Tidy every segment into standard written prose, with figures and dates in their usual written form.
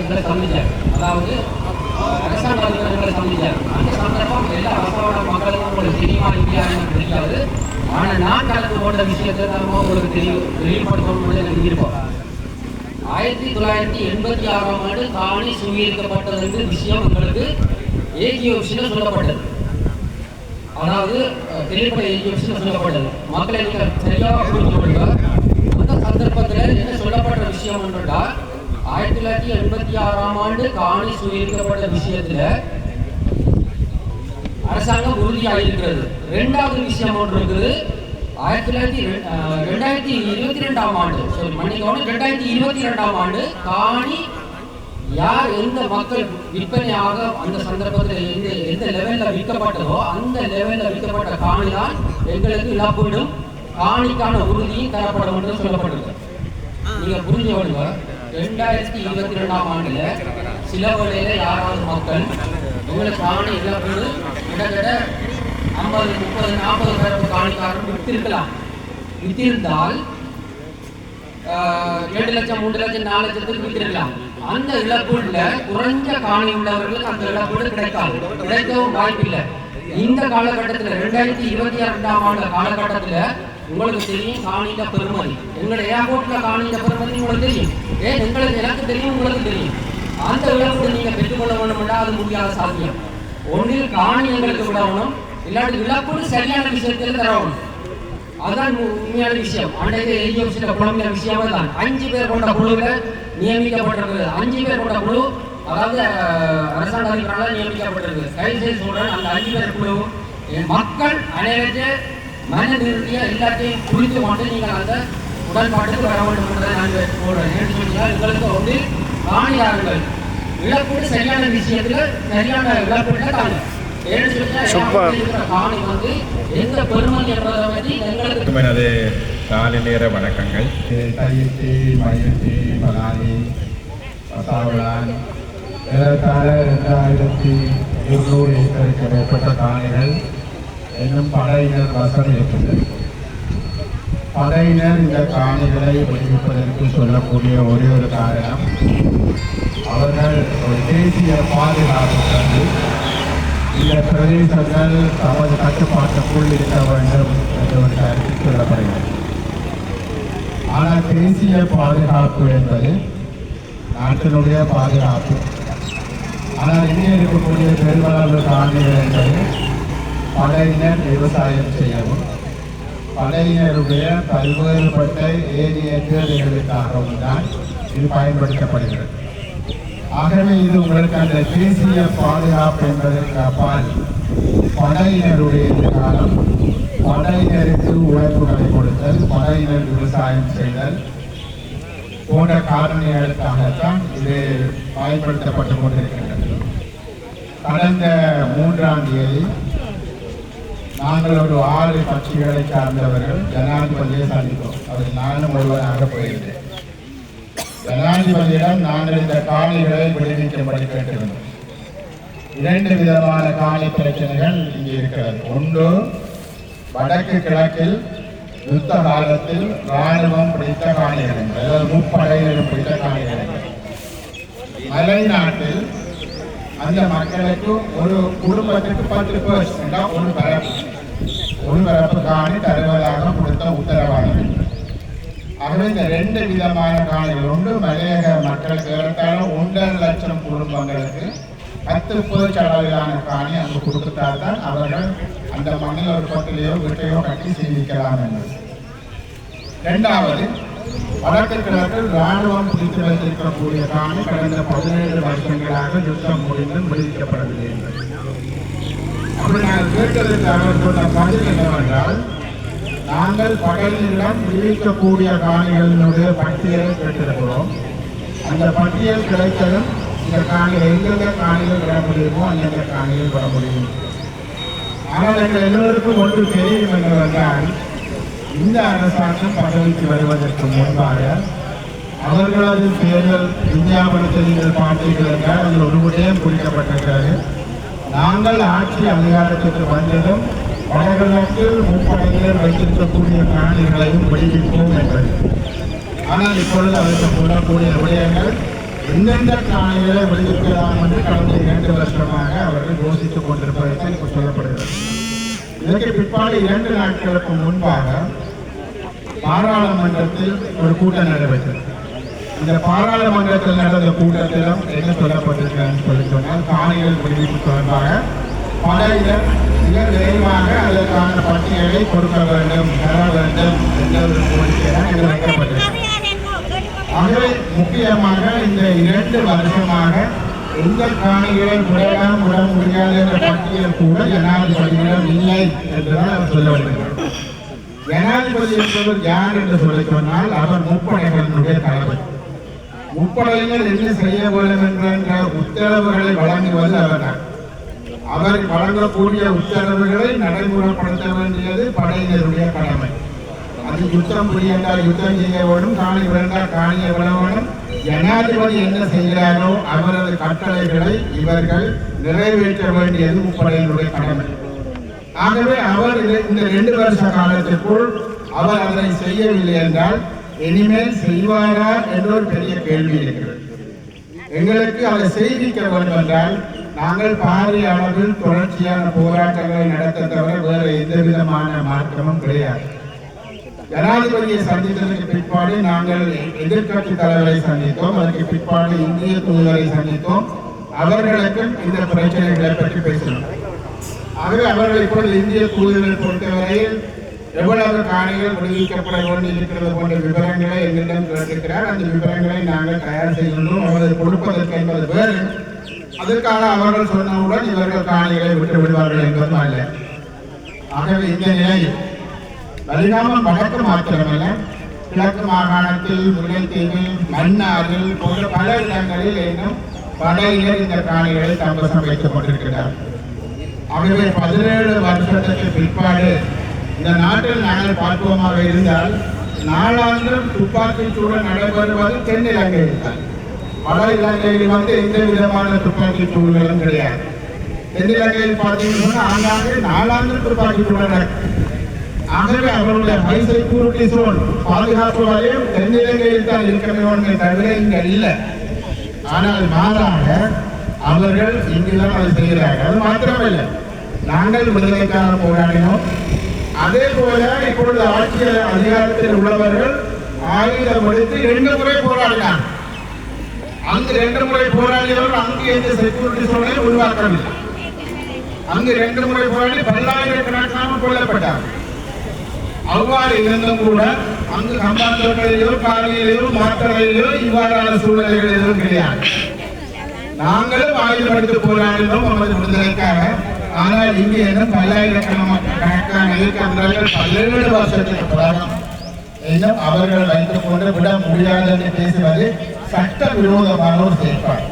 எங்களை சந்திச்சார், அதாவது அரசாங்க அதிகாரிகளை சந்திச்சார். அந்த சந்தர்ப்பம் எல்லா அரசாங்க மக்களுக்கும் உங்களுக்கு தெரியுமா இல்லையா எனக்கு தெரியாது. ஆனால் நான் கலந்து கொண்ட விஷயத்தை நம்ம உங்களுக்கு தெளிவுபடுத்தணும் எனக்கு இருப்போம். 1986ஆம் ஆண்டு காணி சுவீகரிக்கப்பட்டது என்று விஷயம் எங்களுக்கு ஏஜிஓசியில் சொல்லப்பட்டது. அதாவது தெளிவுபட ஏஜிஓசியில் சொல்லப்பட்டது. மக்களை நீங்கள் சரியாக புரிந்து கொள்ளுங்க. அந்த சந்தர்ப்பத்தில் என்ன சொல்லப்பட்ட விஷயம் என்றால் 1986ஆம் ஆண்டு காணி சுவீகரிக்கப்பட்ட விஷயத்தில் அரசாங்கம் உறுதியாக இருக்கிறது. இரண்டாவது விஷயம் ஒன்று இருக்குது. 2022ஆம் ஆண்டு மன்னிக்கணும் 2022ஆம் ஆண்டு காணி யார் எந்த மக்கள் விற்பனையாக அந்த சந்தர்ப்பத்தில் எந்த லெவலில் விற்கப்பட்டதோ அந்த லெவலில் விற்கப்பட்ட காணி தான் எங்களுக்கு இழப்பீடும் காணிக்கான உறுதியும் தரப்படும் என்று சொல்லப்படுது. நீங்கள் புரிஞ்சு கொள்ளுங்க. 2022ஆம் ஆண்டில் சில வேளையில் யாராவது மக்கள் உங்களுக்கு காணி இழப்பீடு கிட்டத்தட்ட 50, 30, 40 பேருக்கு காணிக்காரன் வித்திருந்தால் 2 லட்சம், 3 லட்சம், 4 லட்சத்துக்கு வித்திருக்கலாம். அந்த இழப்பீடுல குறைஞ்ச காணி உள்ளவர்களுக்கு அந்த இழப்பீடு கிடைக்கவும் வாய்ப்பில்லை. இந்த காலகட்டத்தில் 2022ஆம் ஆண்டு காலகட்டத்தில் உங்களுக்கு தெரியும் காணியில பெருமதி, எங்களுடைய ஏர்போர்ட்ல காணியில பெருமதி உங்களுக்கு தெரியும். எனக்கு தெரியும், உங்களுக்கு தெரியும். அந்த இழப்பீடு நீங்க பெற்றுக்கொள்ள வேண்டும்னா அது முடியாத சாத்தியம். ஒன்றில் காணி எங்களுக்கு விடணும், இல்லாட்டி இழப்பீடு சரியான விஷயத்தில் தரணும். அதுதான் உண்மையான விஷயம். அன்றைக்கு ஏஜிஓசியில் குழம்பின விஷயமே தான். 5 பேர் கொண்ட குழுவில் நியமிக்கப்பட்டிருக்குது. 5 பேர் கொண்ட குழு, அதாவது அரசாங்க அதிகாரிகளால் நியமிக்கப்பட்டிருக்கு. கைது சொல்றேன், அந்த 5 பேர் குழு மக்கள் அனைவரும் மன நிறுத்திய எல்லாத்தையும் புரிந்து கொண்டு நீங்கள் அந்த உடன்பாட்டுக்கு வர வேண்டும் என்பதை நான் சொல்றேன். ஏன்னு சொன்னால் எங்களுக்கு வந்து காணியாளர்கள் இழப்பீடு சரியான விஷயத்தில் சரியான இழப்பீட்டை தாங்க. எனது காலை நேர வணக்கங்கள். தையத்தி, மயத்தி, பலானி, பசாவளான் ஏறத்தாழ 2200 ஏக்கருக்கு மேற்பட்ட காணிகள் இன்னும் படையினர் வசம் இருக்கின்றன. படையினர் இந்த காணிகளை விடுவிப்பதற்கு சொல்லக்கூடிய ஒரே ஒரு காரணம், அவர்கள் ஒரு தேசிய பாதுகாப்பு இந்த பிரதேசங்கள் தமது கட்டுப்பாட்டுக்குள் இருக்க வேண்டும் என்ற ஒரு கருத்து சொல்லப்படுகிறது. ஆனால் தேசிய பாதுகாப்பு என்பது நாட்டினுடைய பாதுகாப்பு. ஆனால் இங்கே இருக்கக்கூடிய பெருமளவு காணிகள் என்பது படையினர் விவசாயம் செய்யவும் படையினருடைய பல்வேறுபட்ட ஏரியாக்களுக்காகவும் தான் இது பயன்படுத்தப்படுகிறது. ஆகவே இது உங்களுக்கு அந்த தேசிய பாதுகாப்பு என்பதற்கு அப்பால் படையினருடைய எதிர்காலம், படையினருக்கு உழைப்புகளை கொடுத்தல், படையினர் விவசாயம் செய்தல் போன்ற காரணிகளுக்காகத்தான் இது பயன்படுத்தப்பட்டுக் கொண்டிருக்கின்றது. கடந்த 3ஆம் தேதி நாங்கள் ஒரு 6 கட்சிகளை சார்ந்தவர்கள் ஜனாதிபதியை சந்தித்தோம். அதில் நானும் ஒருவராக போயிருந்தேன். ஜனாதிபதியிடம் நாங்கள் இந்த காணிகளை விடுவிக்கும்படி கேட்டிருந்தோம். 2 விதமான காணி பிரச்சனைகள் இங்கே இருக்கிறது. ஒன்று, வடக்கு கிழக்கில் யுத்த காலத்தில் இராணுவம் பிடித்த காணிகள், அதாவது முப்படையினரும் பிடித்த காணிகள். மலை நாட்டில் அந்த மக்களுக்கு ஒரு குடும்பத்துக்கு 10% ஒரு பரப்பு காணி தருவதாக கொடுத்த உத்தரவாதம். ஆகவே இந்த 2 விதமான காணிகள், ஒன்று மலையக மக்களுக்கு ஏறத்தாழ 1.5 லட்சம் குடும்பங்களுக்கு 10% அளவிலான காணி அங்கு கொடுத்தால்தான் அவர்கள் அந்த மண்ணில் ஒரு கொட்டிலையோ வீட்டையோ கட்டி சீவிக்கலாம் என்பது. 2வது, வடக்கு கிழக்கில் இராணுவம் பிடித்து வைத்திருக்கக்கூடிய காணி கடந்த 17 வருஷங்களாக யுத்தம் முடிந்து விடுவிக்கப்படவில்லை என்பது. அப்படி நாங்கள் கேட்டதற்கு அவர் சொன்ன பதில் என்னவென்றால், நாங்கள் படையினிடம் விடுவிக்கக்கூடிய காணிகளினுடைய பட்டியலை கேட்டிருக்கிறோம். அந்த பட்டியல் கிடைத்ததும் இந்த காணிகள் எந்தெந்த காணிகள் பெற முடியுமோ அந்தந்த காணிகள் பெற முடியும். ஆனால் எங்கள் எல்லோருக்கும் ஒன்று தெரியும் என்னவென்றால், இந்த அரசாங்கம் பதவிக்கு வருவதற்கு முன்பாக அவர்களது தேர்தல் விஞ்ஞாபனத்தை நீங்கள் பார்த்தீர்கள் என்றால் அதில் ஒரு விடயம் குறிக்கப்பட்டிருக்கிறது. நாங்கள் ஆட்சி அதிகாரத்துக்கு வந்ததும் வடகிழக்கில் முப்படையினர் வைத்திருக்கக்கூடிய காணிகளையும் விடுவிப்போம் என்பது. ஆனால் இப்பொழுது அவர்கள் சொல்லக்கூடிய விடயங்கள் எந்தெந்த காணிகளை விடுவிக்கலாம் என்று கடந்த 2 வருஷமாக அவர்கள் யோசித்துக் கொண்டிருப்பதை இப்ப சொல்லப்படுகிறது. இதற்கு பிற்பாடு 2 நாட்களுக்கு முன்பாக பாராளுமன்றத்தில் ஒரு கூட்டம் நடைபெற்றது. இந்த பாராளுமன்றத்தில் நடந்த கூட்டத்திலும் என்ன சொல்லப்பட்டிருக்கிறது சொல்லி சொன்னால், காணிகள் விடுவிப்பு தொடர்பாக படையினர் மிக விரைவாக அதற்கான பட்டியலை கொடுக்க வேண்டும், தர வேண்டும் என்ற ஒரு கோரிக்கை தான் இது வைக்கப்பட்டிருக்கிறது. ஆகவே முக்கியமாக இந்த 2 வருஷமாக எந்த காணிகளை விடலாம் விட முடியாது என்ற பட்டியல் கூட ஜனாதிபதியிடம் இல்லை என்றுதான் அவர் சொல்ல வருகிறார். ஜனாதிபதி என்பவர் யார் என்று சொல்லி சொன்னால், அவர் முப்படைகளினுடைய தலைவர். முப்படையினர் என்ன செய்ய வேண்டும் என்ற உத்தரவுகளை வழங்குவது அவர்தான். அவர் வழங்கக்கூடிய உத்தரவுகளை நடைமுறைப்படுத்த வேண்டியது படையினருடைய கடமை. அது யுத்தம் புரியண்டால் யுத்தம் செய்ய வேண்டும், காணி விழந்தால் காணியை விட வேண்டும். ஜனாதிபதி என்ன செய்கிறாரோ அவரது கட்டளைகளை இவர்கள் நிறைவேற்ற வேண்டியது முப்படையினுடைய கடமை. ஆகவே அவர் இந்த 2 வருஷ காலத்திற்குள் அவர் அதனை செய்யவில்லை என்றால் இனிமேல் செய்வாரா என்ற ஒரு பெரிய கேள்வி இருக்கிறது. எங்களுக்கு அதை செய்திக்க வேண்டும் என்றால் நாங்கள் பாரிய அளவில் தொடர்ச்சியான போராட்டங்களை நடத்த தவிர வேறு எந்த விதமான மாற்றமும் கிடையாது. ஜனாதிபதியை சந்தித்ததற்கு பிற்பாடு நாங்கள் எதிர்கட்சி தலைவரை சந்தித்தோம், அதற்கு பிற்பாடு இந்திய தூதரை சந்தித்தோம். அவர்களுக்கும் இந்த பிரச்சனைகளை பற்றி பேசினோம். ஆகவே அவர்கள் இப்பொழுது இந்திய தூதரை பொறுத்தவரையில் எவ்வளவு காணிகள் விடுவிக்கப்பட வேண்டியிருக்கிறது போன்ற விவரங்களை எங்களிடம் கேட்டிருக்கிறார். அந்த விவரங்களை நாங்கள் தயார் செய்கின்றோம். அவர்கள் கொடுப்பதற்கு என்பது வேறு. அதற்காக அவர்கள் சொன்னவுடன் இவர்கள் காணிகளை விட்டு விடுவார்கள் என்பதும் அல்ல. ஆகவே இந்த நிலையில் வலிகாமம் வடக்கு மாத்திரமல்ல, கிழக்கு மாகாணத்தில், முல்லைத்தீவில், மன்னாரில் போன்ற பல இடங்களில் இன்னும் படையினர் இந்த காணிகளை தம்பசம் வைத்துக் கொண்டிருக்கிறார். ஆகவே 17 வருஷத்துக்கு பிற்பாடு இந்த நாட்டில் நாங்கள் பார்ப்போமாக இருந்தால் நாளாந்திரம் துப்பாக்கி சூழல் நடைபெறுவது தென்னிலங்கையில் தான். வட இலங்கையில் எந்த விதமான துப்பாக்கி சூழலும் கிடையாது. தென்னிலங்கையில் பார்த்தீங்கன்னா ஆங்காங்கே நாளாந்திரம் துப்பாக்கி சூழல் நடக்கும். ஆகவே அவருடைய ஹை செக்யூரிட்டி சோன் பாதுகாப்பு வரையும் தென்னிலங்கையில் தான் இருக்கிறவங்க தவிர இங்க இல்லை. ஆனால் மாறாக அவர்கள் இங்குதான் அதை செய்கிறார்கள். அது மாத்திரமில்லை, நாங்கள் விடுதலைக்காக போராடினோம். அதே போல இப்பொழுது ஆட்சி அதிகாரத்தில் உள்ளவர்கள் ஆயுதம் எடுத்து 2 முறை போராடினார். அங்கு 2 முறை போராடியவர்கள் அங்கு எந்த செக்யூரிட்டி சோனை உருவாக்கவில்லை. அங்கு 2 முறை போராடி பல்லாயிரக்கணக்கான கொல்லப்பட்டார். அவ்வாறு இருந்தும் கூட அங்கு சம்பாந்தோட்டையிலோ காலையிலோ மாத்திரையிலோ இவ்வாறான சூழ்நிலைகள் எதுவும் கிடையாது. நாங்களும் ஆயுதப்படுத்தி போராடினோம் நமது விடுதலைக்காக. ஆனால் இங்கு இன்னும் பல்லாயிரக்கணக்கான இருக்கிறார்கள். 17 வருஷத்துக்கு பிறகு இன்னும் அவர்கள் வைத்துக் கொண்டு விட முடியாது என்று பேசுவது சட்ட விரோதமான ஒரு செயற்பாடு.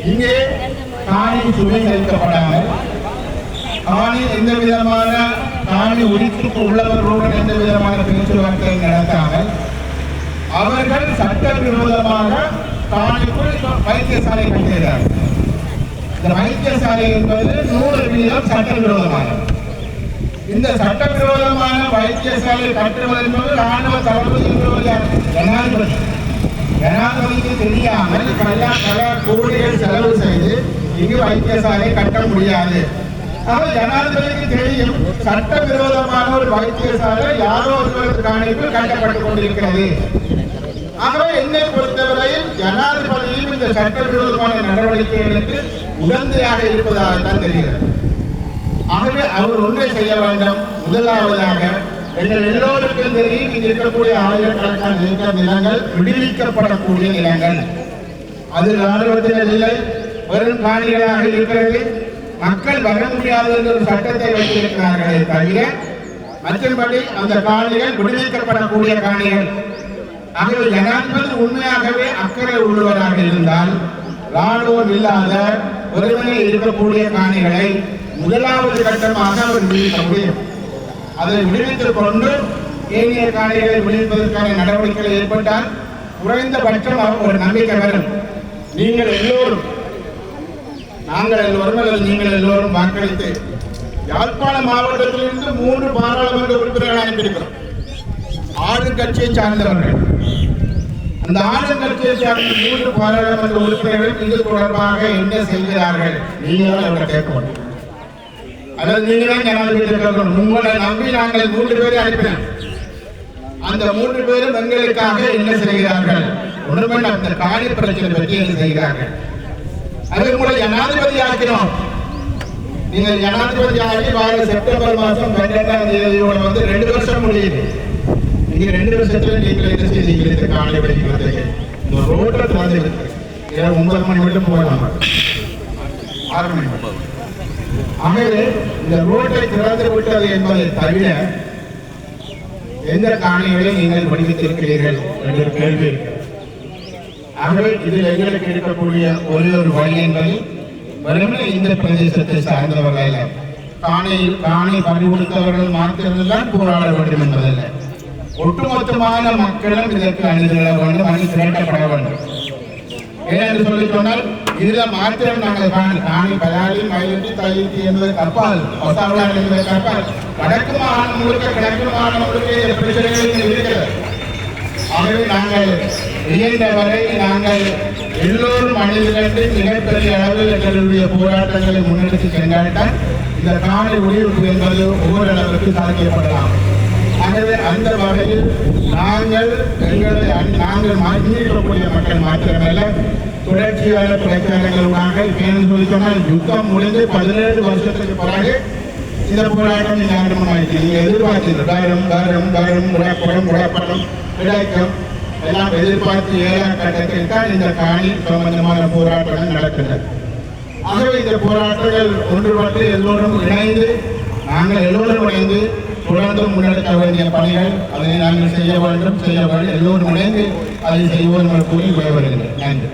இங்கே காணி சுமைகளிக்கப்படாமல், காணி எந்த விதமான காணி உரித்துக்கு உள்ளவர்களுடன் எந்த விதமான பேச்சுவார்த்தை நடத்தாமல் அவர்கள் சட்ட விரோதமாக காணிக்குள் வைத்தியசாலை கட்டுகிறார்கள். இந்த வைத்தியசாலை என்பது 100% சட்டவிரோதமானது. இந்த சட்டவிரோதமான வைத்தியசாலை கட்டுவது என்பது ராணுவ தளபதி ஜனாதிபதி. ஜனாதிபதிக்கு தெரியாமல் பல கோடிகள் செலவு செய்து இங்கு வைத்தியசாலை கட்ட முடியாது. ஆனால் ஜனாதிபதிக்கு தெரியும் சட்டவிரோதமான ஒரு வைத்தியசாலை யாரோ ஒருவருக்கு காணிக்குள் கட்டப்பட்டுக் கொண்டிருக்கிறது. ஆகவே என்னை பொறுத்தவரையில் ஜனாதிபதியும் இந்த சட்டவிரோதமான நடவடிக்கைகளுக்கு உடந்தையாக இருப்பதாகத்தான் தெரிகிறது. ஆகவே அவர் ஒன்றை செய்ய வேண்டும். முதலாவதாக எங்கள் எல்லோருக்கும் தெரியும், இங்கு இருக்கக்கூடிய ஆயிரக்கணக்கான ஏக்கர் நிலங்கள் விடுவிக்கப்படக்கூடிய நிலங்கள். அது ராணுவத்தினர் இல்லை, வெறும் காணிகளாக இருக்கிறது. மக்கள் வர முடியாது என்ற ஒரு சட்டத்தை வைத்திருக்கிறார்களே தவிர மற்றபடி அந்த காணிகள் விடுவிக்கப்படக்கூடிய காணிகள். ஆகவே ஜனாதிபதி உண்மையாகவே அக்கறை உள்ளவராக இருந்தால் ராணுவம் இல்லாத ஒருவரை இருக்கக்கூடிய காணிகளை முதலாவது கட்டமாக அவர் விடுவிக்க முடியும். அதை விடுவித்துக் கொண்டு ஏனைய காணிகளை விடுவிப்பதற்கான நடவடிக்கைகள் ஏற்பட்டால் குறைந்தபட்சம் ஒரு நம்பிக்கை வரும். நீங்கள் எல்லோரும், நாங்கள் எல்லோரும், நீங்கள் எல்லோரும் வாக்களித்து யாழ்ப்பாண மாவட்டத்திலிருந்து 3 பாராளுமன்ற உறுப்பினர்கள் அனுப்பியிருக்கிறோம். ஆளுங்கட்சியை சார்ந்தவர்கள். அந்த ஆளுங்கட்சியை சார்ந்த 3 பாராளுமன்ற உறுப்பினர்கள் இது தொடர்பாக என்ன செய்கிறார்கள்? நீங்கள் அவரை கேட்கணும். அதாவது நீங்களும் ஜனாதிபதி கேட்கணும். உங்களை நம்பி நாங்கள் 3 பேரை அனுப்பினோம். அந்த 3 பேரும் எங்களுக்காக என்ன செய்கிறார்கள்? ஒன்றுமே அந்த காணி பிரச்சனை பற்றி என்ன செய்கிறார்கள்? அது உங்களை ஜனாதிபதி ஆக்கினோம். நீங்கள் ஜனாதிபதி ஆகி வார செப்டம்பர் மாதம் 12ஆம் தேதியோட 2 வருஷம் முடியுது. நீங்க 2 வருஷத்துல நீங்கள் என்ன செய்தீங்க? இந்த காணி படிக்கிறதுக்கு இந்த ரோட்டை திறந்து 9 மணி மட்டும் போகலாம், 6 மணி மட்டும். ஆகவே இந்த ரோட்டை திறந்து விட்டது என்பதை தவிர எந்த காணிகளை நீங்கள் வடிவத்திருக்கிறீர்கள் என்ற கேள்வி இருக்கிறது. ஆகவே இதில் எங்களுக்கு இருக்கக்கூடிய ஒரே ஒரு வழி என்பது வெறுமனே இந்த பிரதேசத்தை சார்ந்தவர்கள் அல்ல, காணி பறிகொடுத்தவர்கள் மாத்திரம்தான் போராட வேண்டும் என்பதல்ல. ஒட்டுமொத்தமான மக்களும் இதற்கு அணிதிரள வேண்டும், அணி திரட்டப்பட வேண்டும். ஏனென்று சொல்லி சொன்னால் இதில் மாத்திரம் நாங்கள் காணி பலாலி மயிலட்டி தையத்தி என்பதற்கு அப்பால் பசாவளார் என்பதற்கு அப்பால் வடக்கு மாகாணம் முழுக்க கிழக்கு மாகாணம் முழுக்க இந்த பிரச்சனைகள் இருக்கிறது. ஆகவே நாங்கள் இயன்றவரை நாங்கள் எல்லோரும் அணிதிரண்டு மிகப்பெரிய அளவில் எங்களுடைய போராட்டங்களை முன்னெடுத்து சென்றால்தான் இந்த காணி ஒளிபரப்பு என்பது ஒவ்வொரு அளவுக்கு சாதிக்கப்படலாம். ஆகவே அந்த வகையில் நாங்கள் மாற்றியிருக்கக்கூடிய மக்கள் மாத்திரமல்ல, தொடர்ச்சியான பிரச்சாரங்களுக்காக சொல்லி சொன்னால் யுத்தம் முடிந்து 17 வருஷத்துக்கு பிறகு இந்த போராட்டம் ஆரம்பமாயிடுச்சு. நீங்கள் எதிர்பார்த்து முடப்படும் கிடைக்கும் எல்லாம் எதிர்பார்த்து 7ஆம் கட்டத்தில் தான் இந்த காணி சம்பந்தமான போராட்டம் நடக்கின்றது. ஆகவே இந்த போராட்டங்கள் ஒன்றுபட்டு எல்லோரும் இணைந்து நாங்கள் எல்லோரும் இணைந்து தொடர்ந்து முன்னெடுக்க வேண்டிய பணிகள் அதை நாங்கள் செய்ய வேண்டும், எல்லோரும் இணைந்து அதை செய்வோம் என்று கூறி விடைபெறுகிறேன். நன்றி.